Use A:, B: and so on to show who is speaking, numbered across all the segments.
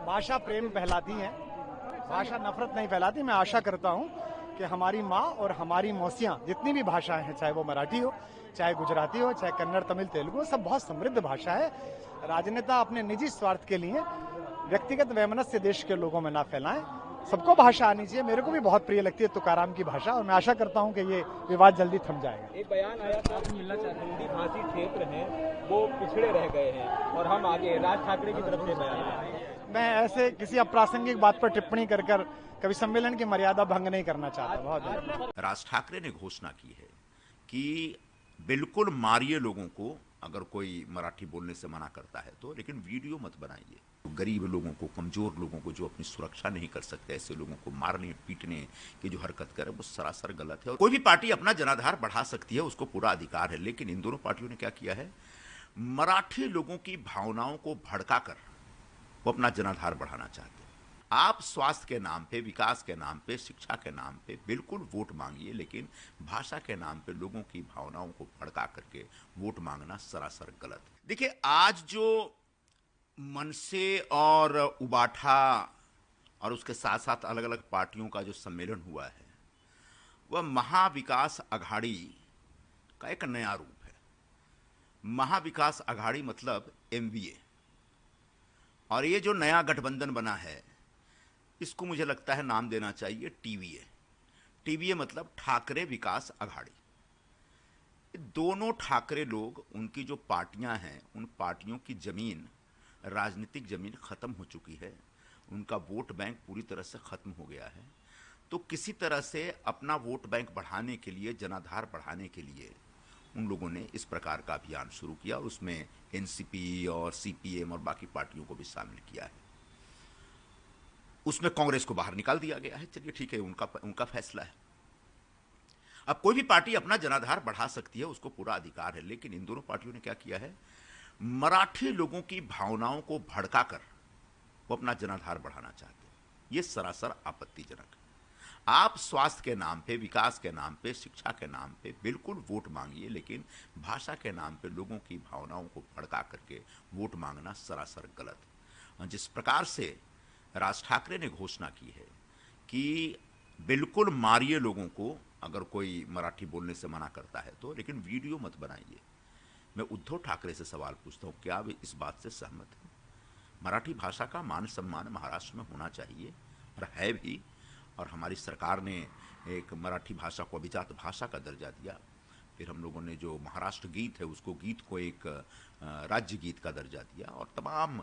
A: भाषा प्रेम फैलाती है, भाषा नफरत नहीं फैलाती। मैं आशा करता हूं कि हमारी माँ और हमारी मौसियां जितनी भी भाषाएं हैं, चाहे वो मराठी हो, चाहे गुजराती हो, चाहे कन्नड़, तमिल, तेलुगु, सब बहुत समृद्ध भाषा है। राजनेता अपने निजी स्वार्थ के लिए व्यक्तिगत वैमनस्य देश के लोगों में ना फैलाएं। सबको भाषा आनी चाहिए। मेरे को भी बहुत प्रिय लगती है तुकाराम की भाषा, और मैं आशा करता हूं कि ये विवाद जल्दी थम जाएगा।
B: एक बयान आया था, हिंदी भाषी क्षेत्र हैं वो पिछड़े रह गए हैं और हम आगे, राज ठाकरे की तरफ से बयान आया।
A: मैं ऐसे किसी अप्रासंगिक बात पर टिप्पणी कर कभी सम्मेलन की मर्यादा भंग नहीं करना चाहता। बहुत
C: राज ठाकरे ने घोषणा की है कि बिल्कुल मारिए लोगों को अगर कोई मराठी बोलने से मना करता है तो, लेकिन वीडियो मत बनाइए। गरीब लोगों को, कमजोर लोगों को, जो अपनी सुरक्षा नहीं कर सकते, ऐसे लोगों को मारने पीटने की जो हरकत करे वो सरासर गलत है। और कोई भी पार्टी अपना जनाधार बढ़ा सकती है, उसको पूरा अधिकार है, लेकिन इन दोनों पार्टियों ने क्या किया है, मराठी लोगों की भावनाओं को भड़काकर वो अपना जनाधार बढ़ाना चाहते हैं। आप स्वास्थ्य के नाम पे, विकास के नाम पे, शिक्षा के नाम पे बिल्कुल वोट मांगिए, लेकिन भाषा के नाम पे लोगों की भावनाओं को भड़का करके वोट मांगना सरासर गलत। देखिए, आज जो मनसे और उबाठा और उसके साथ साथ अलग अलग पार्टियों का जो सम्मेलन हुआ है, वह महाविकास अघाड़ी का एक नया रूप है। महाविकास अघाड़ी मतलब एमवीए, और ये जो नया गठबंधन बना है, इसको मुझे लगता है नाम देना चाहिए टीवीए। टीवीए मतलब ठाकरे विकास अघाड़ी। दोनों ठाकरे लोग, उनकी जो पार्टियां हैं, उन पार्टियों की जमीन, राजनीतिक जमीन खत्म हो चुकी है, उनका वोट बैंक पूरी तरह से खत्म हो गया है। तो किसी तरह से अपना वोट बैंक बढ़ाने के लिए, जनाधार बढ़ाने के लिए उन लोगों ने इस प्रकार का अभियान शुरू किया, और उसमें एनसीपी और सीपीएम और बाकी पार्टियों को भी शामिल किया है। उसमें कांग्रेस को बाहर निकाल दिया गया है। चलिए ठीक है, उनका फैसला है। अब कोई भी पार्टी अपना जनाधार बढ़ा सकती है, उसको पूरा अधिकार है, लेकिन इन दोनों पार्टियों ने क्या किया है, मराठी लोगों की भावनाओं को भड़काकर वो अपना जनाधार बढ़ाना चाहते हैं। यह सरासर आपत्तिजनक है। आप स्वास्थ्य के नाम पे, विकास के नाम पे, शिक्षा के नाम पे बिल्कुल वोट मांगिए, लेकिन भाषा के नाम पे लोगों की भावनाओं को भड़का करके वोट मांगना सरासर गलत है। जिस प्रकार से राज ठाकरे ने घोषणा की है कि बिल्कुल मारिए लोगों को अगर कोई मराठी बोलने से मना करता है तो, लेकिन वीडियो मत बनाइए। मैं उद्धव ठाकरे से सवाल पूछता हूं, क्या वे इस बात से सहमत हैं? मराठी भाषा का मान सम्मान महाराष्ट्र में होना चाहिए, और है भी। और हमारी सरकार ने एक मराठी भाषा को अभिजात भाषा का दर्जा दिया। फिर हम लोगों ने जो महाराष्ट्र गीत है, उसको गीत को एक राज्य गीत का दर्जा दिया, और तमाम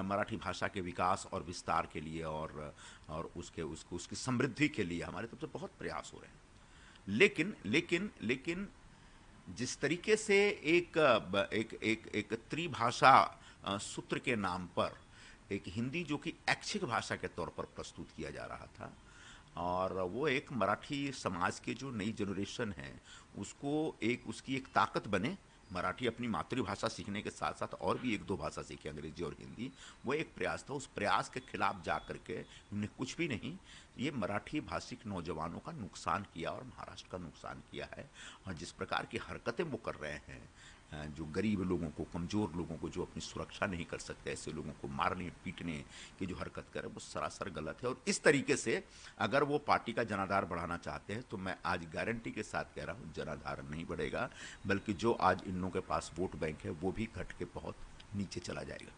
C: मराठी भाषा के विकास और विस्तार के लिए और उसकी समृद्धि के लिए हमारे तरफ से बहुत प्रयास हो रहे हैं। लेकिन जिस तरीके से एक त्रिभाषा सूत्र के नाम पर एक हिंदी जो कि ऐच्छिक भाषा के तौर पर प्रस्तुत किया जा रहा था, और वो एक मराठी समाज के जो नई जनरेशन है उसको उसकी एक ताकत बने, मराठी अपनी मातृभाषा सीखने के साथ साथ और भी एक दो भाषा सीखे, अंग्रेजी और हिंदी। वो एक प्रयास था। उस प्रयास के खिलाफ जा करके उन्होंने कुछ भी नहीं, ये मराठी भाषिक नौजवानों का नुकसान किया और महाराष्ट्र का नुकसान किया है। और जिस प्रकार की हरकतें वो कर रहे हैं, जो गरीब लोगों को, कमज़ोर लोगों को, जो अपनी सुरक्षा नहीं कर सकते, ऐसे लोगों को मारने पीटने की जो हरकत करे वो सरासर गलत है। और इस तरीके से अगर वो पार्टी का जनाधार बढ़ाना चाहते हैं तो मैं आज गारंटी के साथ कह रहा हूँ, जनाधार नहीं बढ़ेगा, बल्कि जो आज इन लोगों के पास वोट बैंक है वो भी घट के बहुत नीचे चला जाएगा।